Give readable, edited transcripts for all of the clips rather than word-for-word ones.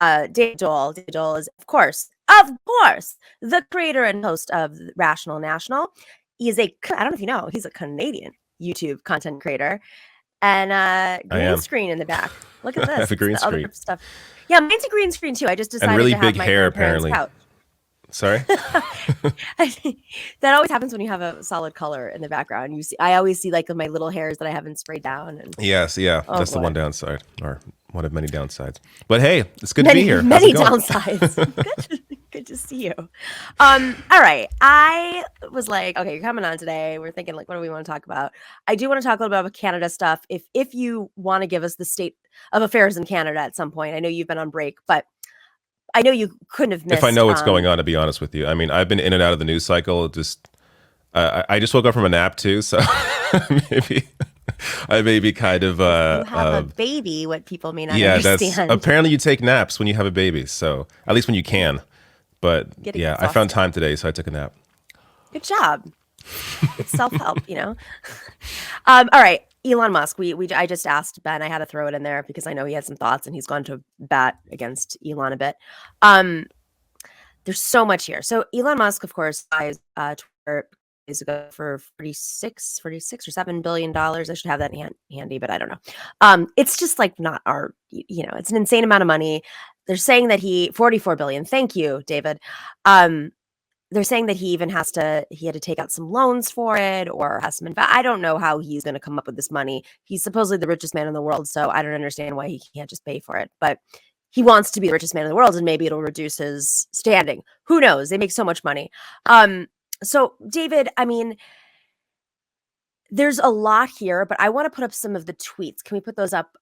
Doel. Doel is, of course, the creator and host of Rational National. He is I don't know if you know, he's a Canadian YouTube content creator. And green screen in the back. Look at this. I have a green screen. Other stuff. Yeah, mine's a green screen too. I just decided and really to have big my hair, grandparents' apparently. couch. Sorry? That always happens when you have a solid color in the background. I always see like my little hairs that I haven't sprayed down. And yes, yeah. That's the one downside, or one of many downsides. But hey, it's good to be here. Many downsides. Good to see you. All right. I was like, okay, you're coming on today. We're thinking like, what do we want to talk about? I do want to talk a little bit about Canada stuff. If you want to give us the state of affairs in Canada at some point. I know you've been on break, but I know you couldn't have missed. If I know what's going on, to be honest with you. I mean, I've been in and out of the news cycle. I just woke up from a nap too, so maybe I may be kind of. You have a baby. What people may not understand. Apparently you take naps when you have a baby. So at least when you can. But yeah, I found time today, so I took a nap. Good job. It's self-help, you know. All right. Elon Musk, I just asked Ben. I had to throw it in there because I know he had some thoughts and he's gone to bat against Elon a bit. There's so much here. So Elon Musk, of course, buys Twitter days ago for 46 or $7 billion. I should have that handy, but I don't know. It's just like not our, it's an insane amount of money. They're saying that 44 billion. Thank you, David. They're saying that he had to take out some loans for it or has some I don't know how he's going to come up with this money. He's supposedly the richest man in the world, so I don't understand why he can't just pay for it. But he wants to be the richest man in the world, and maybe it'll reduce his standing. Who knows? They make so much money. So David, I mean, there's a lot here, but I want to put up some of the tweets. Can we put those up,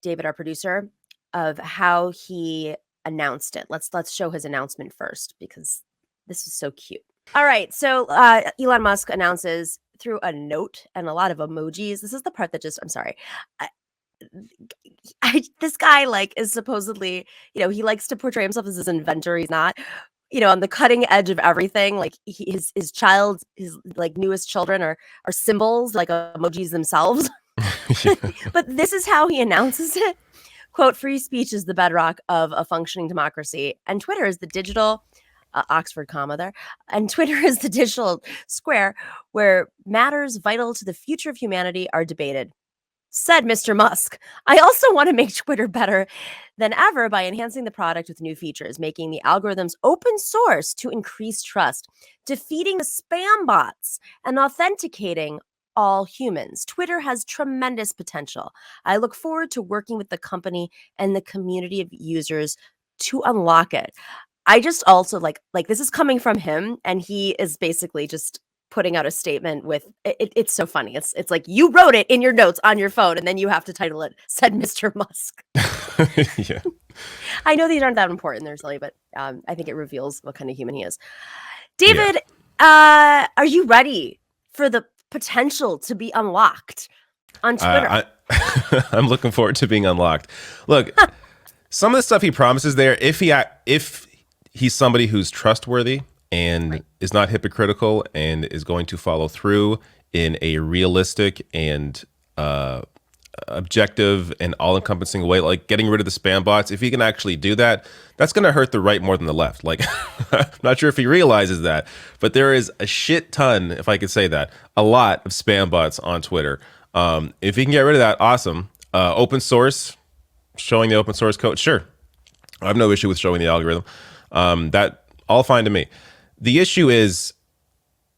David, our producer, of how he announced it? Let's show his announcement first because this is so cute. All right. So Elon Musk announces through a note and a lot of emojis. This is the part that I'm sorry. This guy is supposedly, he likes to portray himself as this inventor. He's not, on the cutting edge of everything. Like his newest children are symbols, like emojis themselves. But this is how he announces it. Quote, free speech is the bedrock of a functioning democracy. And Twitter is the digital Oxford comma there. And Twitter is the digital square where matters vital to the future of humanity are debated. Said Mr. Musk. I also want to make Twitter better than ever by enhancing the product with new features, making the algorithms open source to increase trust, defeating the spam bots, and authenticating all humans. Twitter has tremendous potential. I look forward to working with the company and the community of users to unlock it. I just also like this is coming from him, and he is basically just putting out a statement with it's so funny. It's like you wrote it in your notes on your phone, and then you have to title it "Said Mr. Musk." Yeah, I know these aren't that important. They're silly, but I think it reveals what kind of human he is. David, are you ready for the potential to be unlocked on Twitter? I'm looking forward to being unlocked. Look, some of the stuff he promises there, if he's somebody who's trustworthy and is not hypocritical and is going to follow through in a realistic and objective and all-encompassing way, like getting rid of the spam bots, if he can actually do that, that's going to hurt the right more than the left. Like, I'm not sure if he realizes that, but there is a shit ton, if I could say that, a lot of spam bots on Twitter. If he can get rid of that, awesome. Open source, showing the open source code, sure. I have no issue with showing the algorithm. That all fine to me. The issue is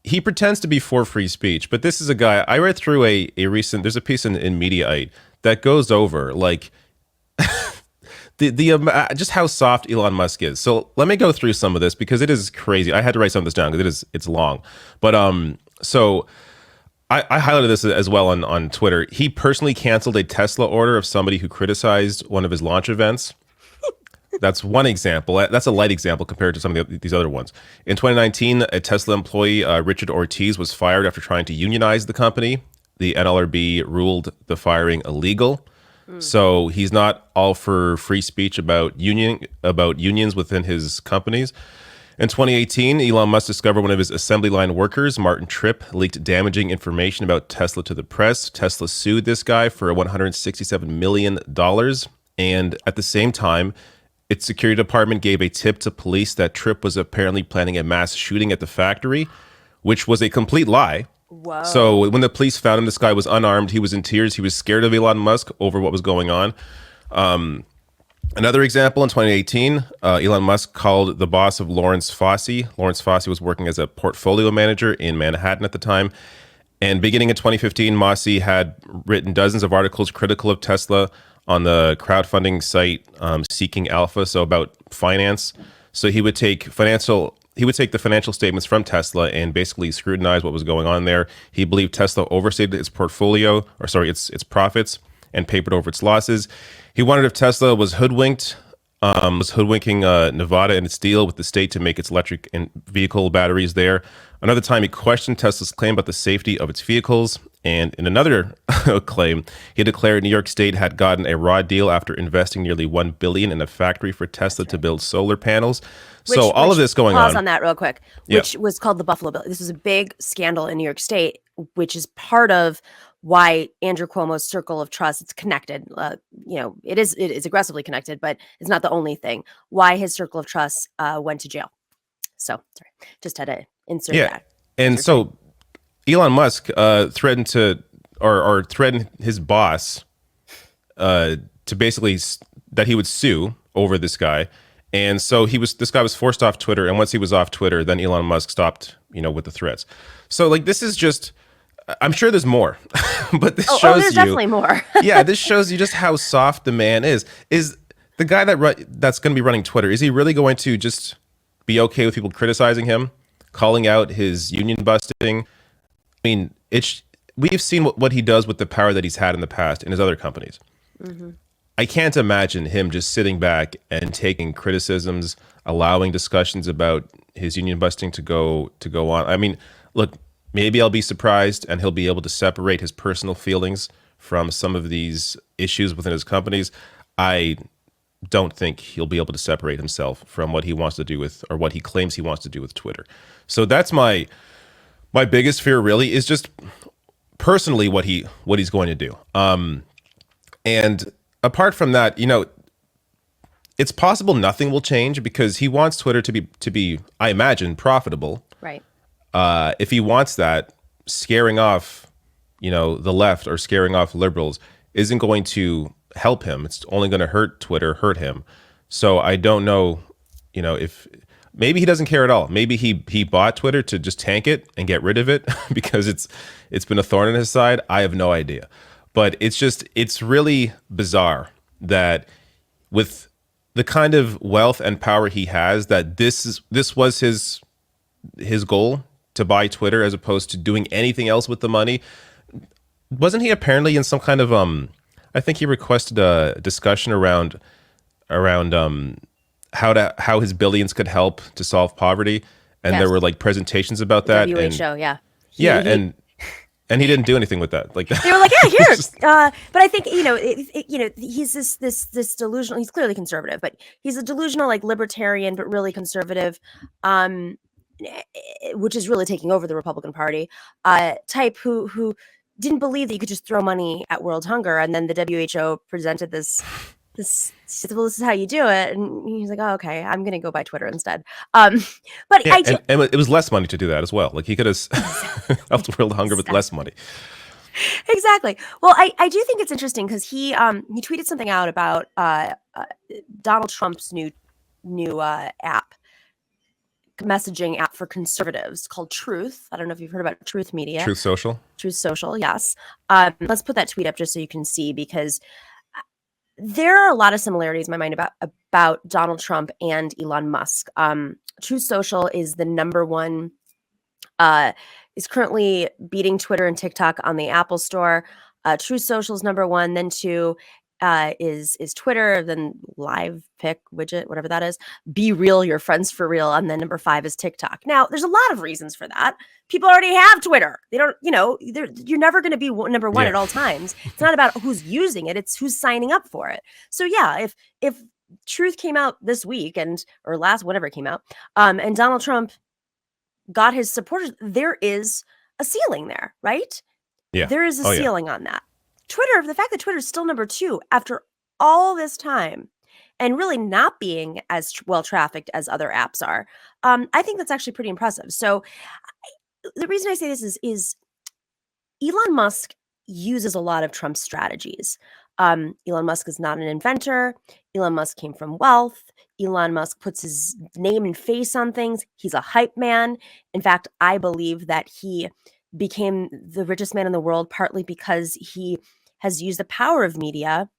he pretends to be for free speech, but this is a guy, I read through there's a piece in Mediaite that goes over like just how soft Elon Musk is. So let me go through some of this because it is crazy. I had to write some of this down because it's long. But so I highlighted this as well on Twitter. He personally canceled a Tesla order of somebody who criticized one of his launch events. That's one example. That's a light example compared to some of these other ones. In 2019, a Tesla employee, Richard Ortiz, was fired after trying to unionize the company. The NLRB ruled the firing illegal. So he's not all for free speech about unions within his companies. In 2018, Elon Musk discovered one of his assembly line workers, Martin Tripp, leaked damaging information about Tesla to the press. Tesla sued this guy for $167 million. And at the same time, its security department gave a tip to police that Tripp was apparently planning a mass shooting at the factory, which was a complete lie. Whoa. So when the police found him, this guy was unarmed. He was in tears. He was scared of Elon Musk over what was going on. Another example, in 2018, Elon Musk called the boss of Lawrence Fossey. Lawrence Fossey was working as a portfolio manager in Manhattan at the time. And beginning in 2015, Mossy had written dozens of articles critical of Tesla on the crowdfunding site Seeking Alpha, so about finance. So he would take the financial statements from Tesla and basically scrutinize what was going on there. He believed Tesla overstated its portfolio, or sorry, its profits, and papered over its losses. He wondered if Tesla was hoodwinking Nevada and its deal with the state to make its electric and vehicle batteries there. Another time, he questioned Tesla's claim about the safety of its vehicles. And in another claim, he declared New York State had gotten a raw deal after investing nearly $1 billion in a factory for Tesla to build solar panels. So all of this going pause on. on that real quick, which was called the Buffalo Bill. This was a big scandal in New York State, which is part of why Andrew Cuomo's circle of trust, it's connected. It is aggressively connected, but it's not the only thing. Why his circle of trust went to jail. So sorry, just had to insert that. And so Elon Musk threatened to or threatened his boss to basically that he would sue over this guy. And so this guy was forced off Twitter. And once he was off Twitter, then Elon Musk stopped, with the threats. So like, this is just, I'm sure there's more, but this shows there's definitely more. Yeah, this shows you just how soft the man is. Is the guy that's going to be running Twitter, is he really going to just be okay with people criticizing him, calling out his union busting? I mean, we've seen what he does with the power that he's had in the past in his other companies. Mm-hmm. I can't imagine him just sitting back and taking criticisms, allowing discussions about his union busting to go on. I mean, look, maybe I'll be surprised and he'll be able to separate his personal feelings from some of these issues within his companies. I don't think he'll be able to separate himself from what he wants to do with, or what he claims he wants to do with Twitter. So that's my biggest fear, really, is just personally what he's going to do. And apart from that, it's possible nothing will change because he wants Twitter to be, I imagine, profitable. Right. If he wants that, scaring off, the left or scaring off liberals isn't going to help him. It's only going to hurt Twitter, hurt him. So I don't know, if maybe he doesn't care at all. Maybe he bought Twitter to just tank it and get rid of it because it's been a thorn in his side. I have no idea. But it's really bizarre that with the kind of wealth and power he has, that this was his goal, to buy Twitter as opposed to doing anything else with the money. Wasn't he apparently in some kind of I think he requested a discussion around how his billions could help to solve poverty, and Yes. there were like presentations about that. WHO, yeah. And he didn't do anything with that. Like They were like, yeah, here. But I think he's this delusional. He's clearly conservative, but he's a delusional, like libertarian, but really conservative, which is really taking over the Republican Party. Type who didn't believe that you could just throw money at world hunger, and then the WHO presented this. He said, well, this is how you do it, and he's like, oh, okay, I'm gonna go buy Twitter instead. But yeah, and it was less money to do that as well. Like he could have helped world hunger with less money. Exactly. Well, I do think it's interesting because he tweeted something out about Donald Trump's new messaging app for conservatives called Truth. I don't know if you've heard about Truth Media. Truth Social. Truth Social, yes. Let's put that tweet up just so you can see, because there are a lot of similarities in my mind about Donald Trump and Elon Musk. Truth Social is the number one, is currently beating Twitter and TikTok on the Apple Store. Truth Social is number one. Then two is Twitter. Then Live Pick widget, whatever that is. Be Real, Your Friends for Real. And then number five is TikTok. Now, there's a lot of reasons for that. People already have Twitter. They don't, you're never going to be number one at all times. It's not about who's using it. It's who's signing up for it. So yeah, if Truth came out this week or last, whatever it came out, and Donald Trump got his supporters, there is a ceiling there, right? Yeah. There is a ceiling on that. Twitter, the fact that Twitter is still number two after all this time, and really not being as well trafficked as other apps are. I think that's actually pretty impressive. So the reason I say this is Elon Musk uses a lot of Trump's strategies. Elon Musk is not an inventor. Elon Musk came from wealth. Elon Musk puts his name and face on things. He's a hype man. In fact, I believe that he became the richest man in the world partly because he has used the power of media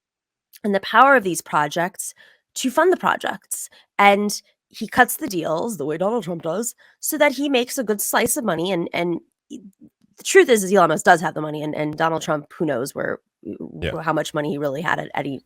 and the power of these projects to fund the projects. And he cuts the deals the way Donald Trump does so that he makes a good slice of money. And the truth is Elon Musk does have the money, and Donald Trump, who knows how much money he really had at any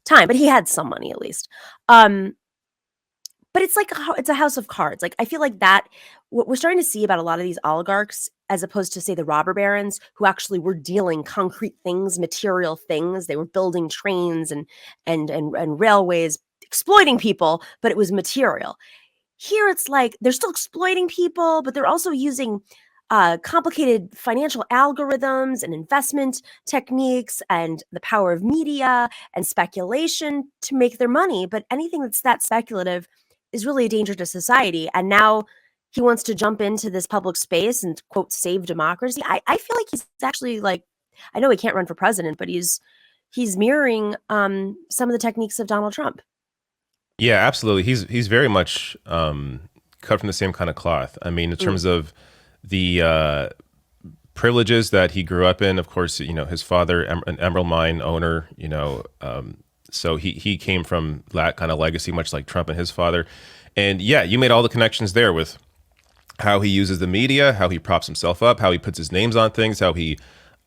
time, but he had some money at least. But it's like it's a house of cards. Like I feel like that what we're starting to see about a lot of these oligarchs, as opposed to say the robber barons, who actually were dealing concrete things, material things. They were building trains and railways, exploiting people, but it was material. Here it's like they're still exploiting people, but they're also using complicated financial algorithms and investment techniques and the power of media and speculation to make their money. But anything that's that speculative is really a danger to society. And now he wants to jump into this public space and quote save democracy. I feel like he's actually like, I know he can't run for president, but he's mirroring some of the techniques of Donald Trump. Yeah, absolutely. He's very much cut from the same kind of cloth. I mean, in terms of the privileges that he grew up in, of course, his father, an emerald mine owner, so he came from that kind of legacy, much like Trump and his father. And yeah, you made all the connections there with how he uses the media, how he props himself up, how he puts his names on things, how he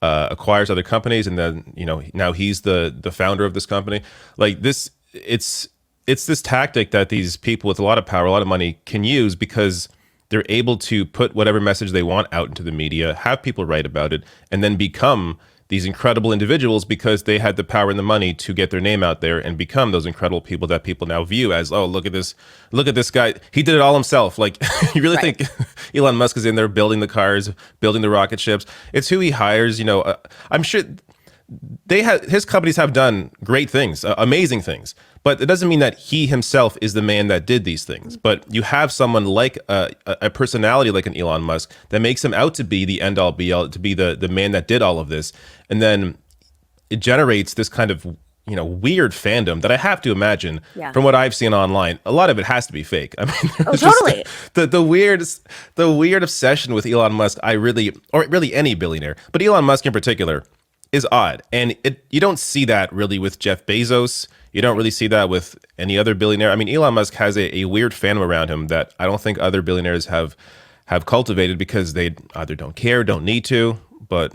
acquires other companies, and then now he's the founder of this company. Like this, it's this tactic that these people with a lot of power, a lot of money can use because they're able to put whatever message they want out into the media, have people write about it, and then become these incredible individuals because they had the power and the money to get their name out there and become those incredible people that people now view as, oh, look at this guy. He did it all himself. Like, you really think Elon Musk is in there building the cars, building the rocket ships? It's who he hires. I'm sure his companies have done great things, amazing things, but it doesn't mean that he himself is the man that did these things. But you have someone like a personality like an Elon Musk that makes him out to be the end all be all, to be the man that did all of this. And then it generates this kind of, weird fandom that I have to imagine from what I've seen online, a lot of it has to be fake. I mean, totally. The weird obsession with Elon Musk, or really any billionaire, but Elon Musk in particular, is odd. And you don't see that really with Jeff Bezos. You don't really see that with any other billionaire. I mean, Elon Musk has a weird fandom around him that I don't think other billionaires have cultivated because they either don't care, don't need to, or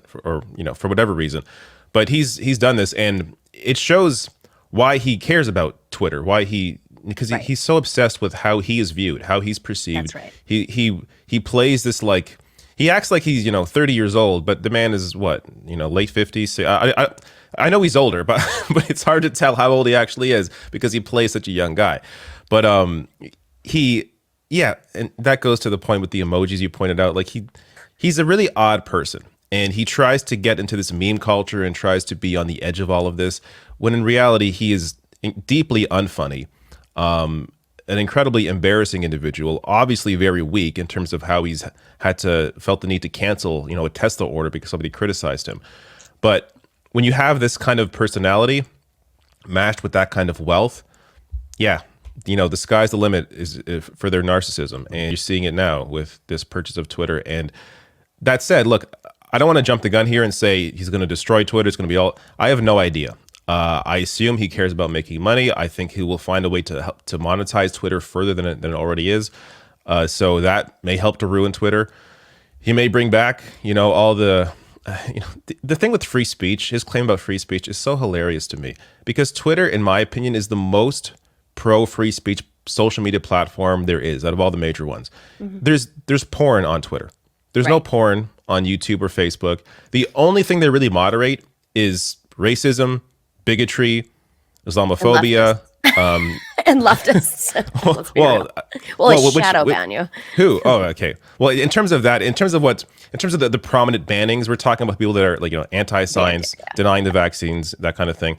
for whatever reason. But he's done this, and it shows why he cares about Twitter, because he's so obsessed with how he is viewed, how he's perceived. That's right. He plays this like, he acts like he's 30 years old, but the man is what, late 50s. I know he's older, but it's hard to tell how old he actually is because he plays such a young guy. But and that goes to the point with the emojis you pointed out. Like he's a really odd person, and he tries to get into this meme culture and tries to be on the edge of all of this, when in reality he is deeply unfunny. An incredibly embarrassing individual, obviously very weak in terms of how he's felt the need to cancel, a Tesla order because somebody criticized him. But when you have this kind of personality matched with that kind of wealth, the sky's the limit is for their narcissism. And you're seeing it now with this purchase of Twitter. And that said, look, I don't want to jump the gun here and say he's going to destroy Twitter. It's going to be all, I have no idea. I assume he cares about making money. I think he will find a way to help to monetize Twitter further than it already is. So that may help to ruin Twitter. He may bring back, all the thing with free speech. His claim about free speech is so hilarious to me because Twitter, in my opinion, is the most pro free speech social media platform there is out of all the major ones. Mm-hmm. There's porn on Twitter. There's no porn on YouTube or Facebook. The only thing they really moderate is racism, bigotry, Islamophobia, and leftists. Well, shadow ban you. Who? Oh, okay. Well, in terms of the prominent bannings, we're talking about people that are anti-science, denying the vaccines, that kind of thing.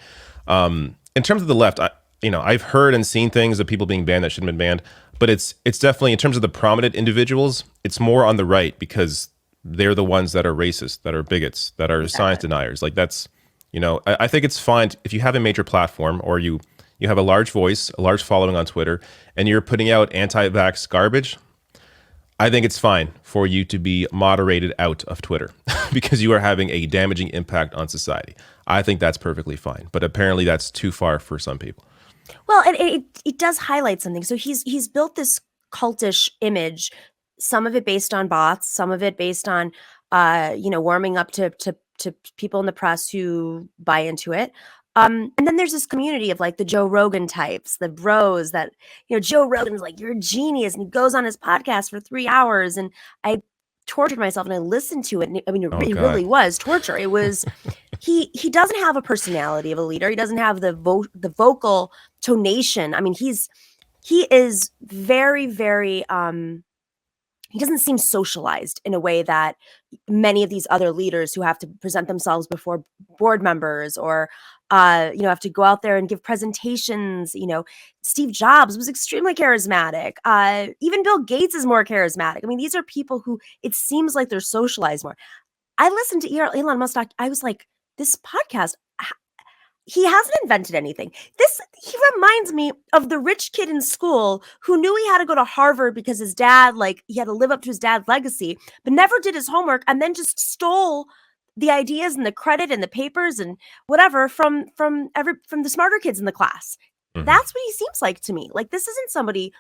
In terms of the left, I've heard and seen things of people being banned that shouldn't have been banned, but it's definitely, in terms of the prominent individuals, it's more on the right because they're the ones that are racist, that are bigots, that are science deniers. Like that's, I think it's fine if you have a major platform or you have a large voice, a large following on Twitter, and you're putting out anti-vax garbage. I think it's fine for you to be moderated out of Twitter because you are having a damaging impact on society. I think that's perfectly fine, but apparently that's too far for some people. Well, and it does highlight something. So he's built this cultish image, some of it based on bots, some of it based on warming up to people in the press who buy into it. And then there's this community of like the Joe Rogan types, the bros that, Joe Rogan's like, you're a genius. And he goes on his podcast for 3 hours. And I tortured myself and I listened to it. And I mean, it really was torture. It was, he doesn't have a personality of a leader. He doesn't have the vocal tonation. I mean, he is very, very, he doesn't seem socialized in a way that many of these other leaders who have to present themselves before board members or, have to go out there and give presentations. Steve Jobs was extremely charismatic. Even Bill Gates is more charismatic. I mean, these are people who it seems like they're socialized more. I listened to Elon Musk. I was like, this podcast, he hasn't invented anything. He reminds me of the rich kid in school who knew he had to go to Harvard because his dad, he had to live up to his dad's legacy, but never did his homework and then just stole the ideas and the credit and the papers and whatever from the smarter kids in the class. Mm-hmm. That's what he seems like to me. Like, this isn't somebody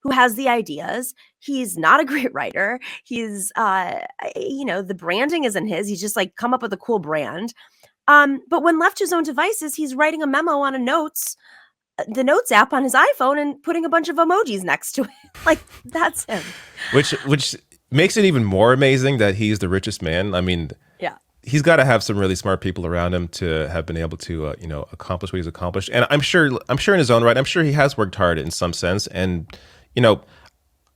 who has the ideas. He's not a great writer. He's, the branding isn't his. He's just come up with a cool brand. But when left to his own devices, he's writing a memo on the notes app on his iPhone and putting a bunch of emojis next to it. That's him. Which makes it even more amazing that he's the richest man. I mean, yeah, he's got to have some really smart people around him to have been able to, accomplish what he's accomplished. And I'm sure in his own right, I'm sure he has worked hard in some sense. And,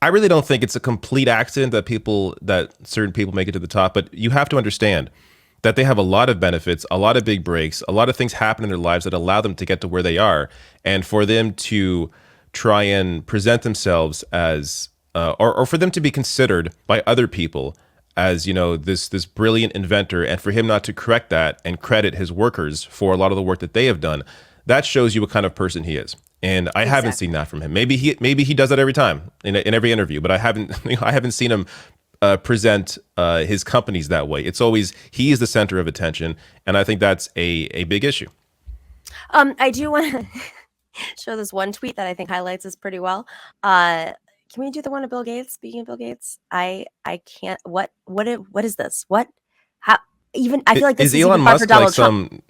I really don't think it's a complete accident that certain people make it to the top, but you have to understand that they have a lot of benefits, a lot of big breaks, a lot of things happen in their lives that allow them to get to where they are. And for them to try and present themselves as, or for them to be considered by other people as, this brilliant inventor, and for him not to correct that and credit his workers for a lot of the work that they have done, that shows you what kind of person he is. And I haven't seen that from him. Maybe he does that every time in every interview, but I haven't seen him present his companies that way. It's always he is the center of attention, and I think that's a big issue. I do want to show this one tweet that I think highlights this pretty well. Can we do the one of Bill Gates? Speaking of Bill Gates, I can't. What is this? What? How? Even I feel like this is Elon even Musk for Donald Trump.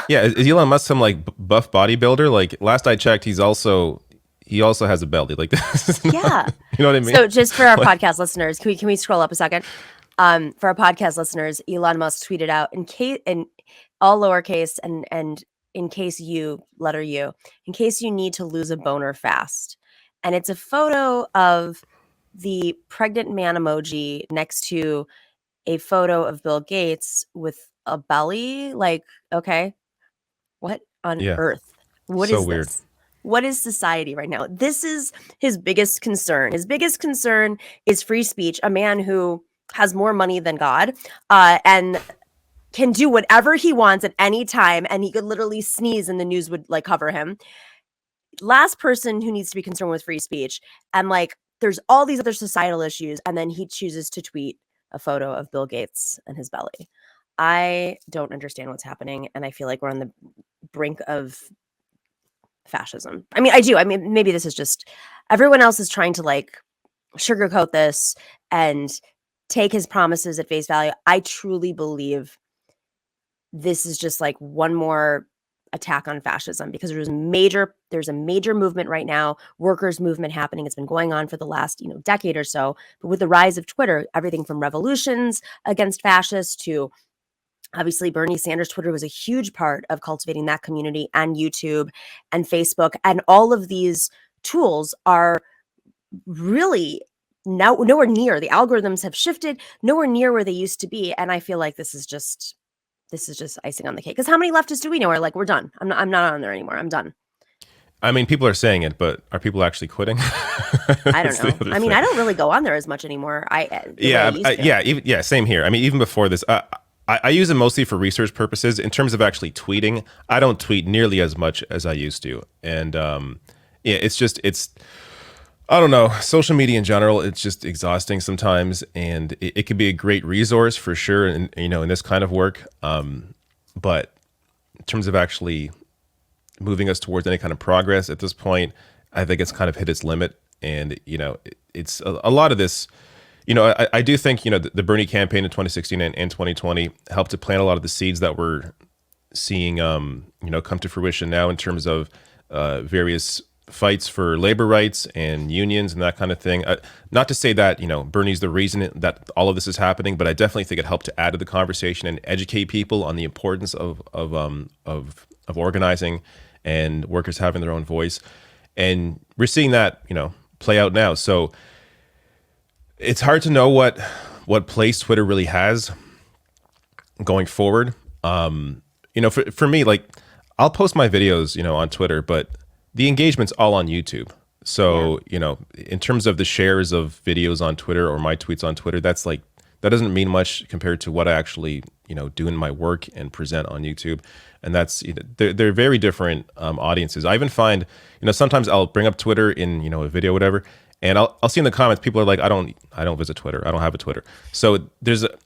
Yeah, is Elon Musk some buff bodybuilder? Like last I checked, he also has a belly like this. Yeah. You know what I mean? So just for our podcast listeners, can we scroll up a second? For our podcast listeners, Elon Musk tweeted out in all lowercase and in case you, letter U, in case you need to lose a boner fast. And it's a photo of the pregnant man emoji next to a photo of Bill Gates with a belly. Like, okay, what on earth? What is weird. This? What is society right now? This is his biggest concern. His biggest concern is free speech, a man who has more money than God and can do whatever he wants at any time. And he could literally sneeze and the news would cover him. Last person who needs to be concerned with free speech. And there's all these other societal issues. And then he chooses to tweet a photo of Bill Gates and his belly. I don't understand what's happening. And I feel like we're on the brink of fascism. I mean, I do. I mean, maybe this is just everyone else is trying to sugarcoat this and take his promises at face value. I truly believe this is just one more attack on fascism because there's a major movement right now, workers' movement happening. It's been going on for the last, decade or so. But with the rise of Twitter, everything from revolutions against fascists to obviously, Bernie Sanders' Twitter was a huge part of cultivating that community, and YouTube and Facebook. And all of these tools are really now nowhere near. The algorithms have shifted nowhere near where they used to be. And I feel like this is just icing on the cake. Because how many leftists do we know are we're done? I'm not on there anymore. I'm done. I mean, people are saying it, but are people actually quitting? I don't know. I mean, I don't really go on there as much anymore. Yeah, same here. I mean, even before this, I use it mostly for research purposes. In terms of actually tweeting, I don't tweet nearly as much as I used to, and yeah, it's I don't know, social media in general, it's just exhausting sometimes, and it could be a great resource for sure, and in this kind of work, but in terms of actually moving us towards any kind of progress at this point, I think it's kind of hit its limit. And, it's a lot of this, I do think, the Bernie campaign in 2016 and 2020 helped to plant a lot of the seeds that we're seeing, come to fruition now in terms of various fights for labor rights and unions and that kind of thing. Not to say that, Bernie's the reason that all of this is happening, but I definitely think it helped to add to the conversation and educate people on the importance of organizing and workers having their own voice. And we're seeing that, play out now. So it's hard to know what place Twitter really has going forward. For me, like, I'll post my videos, on Twitter, but the engagement's all on YouTube. So, in terms of the shares of videos on Twitter or my tweets on Twitter, that doesn't mean much compared to what I actually, do in my work and present on YouTube. And that's, they're very different audiences. I even find, sometimes I'll bring up Twitter in, a video, whatever, and I'll see in the comments, people are like, I don't visit Twitter. I don't have a Twitter. So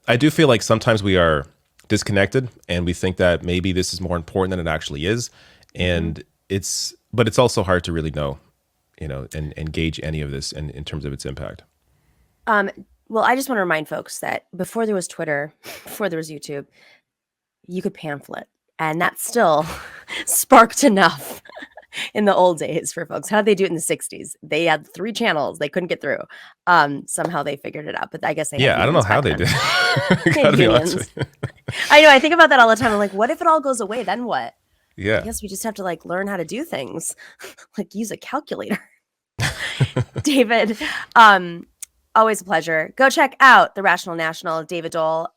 I do feel like sometimes we are disconnected and we think that maybe this is more important than it actually is. And but it's also hard to really know, and gauge any of this in terms of its impact. Well, I just want to remind folks that before there was Twitter, before there was YouTube, you could pamphlet. And that still sparked enough in the old days for folks. How did they do it in the 60s? They had 3 channels. They couldn't get through. Somehow they figured it out. But I guess they I don't know how they did. Gotta be honest with you. I know. I think about that all the time. I'm like, what if it all goes away? Then what? Yeah. I guess we just have to learn how to do things, like use a calculator. David, always a pleasure. Go check out The Rational National, David Doel.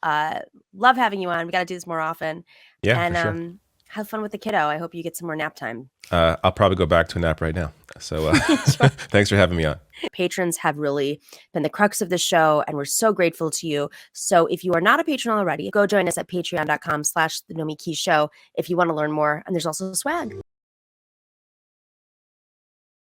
Love having you on. We got to do this more often. Yeah, and for sure. Have fun with the kiddo. I hope you get some more nap time. I'll probably go back to a nap right now. So thanks for having me on. Patrons have really been the crux of the show, and we're so grateful to you. So if you are not a patron already, go join us at patreon.com/The Nomiki Show if you want to learn more. And there's also swag.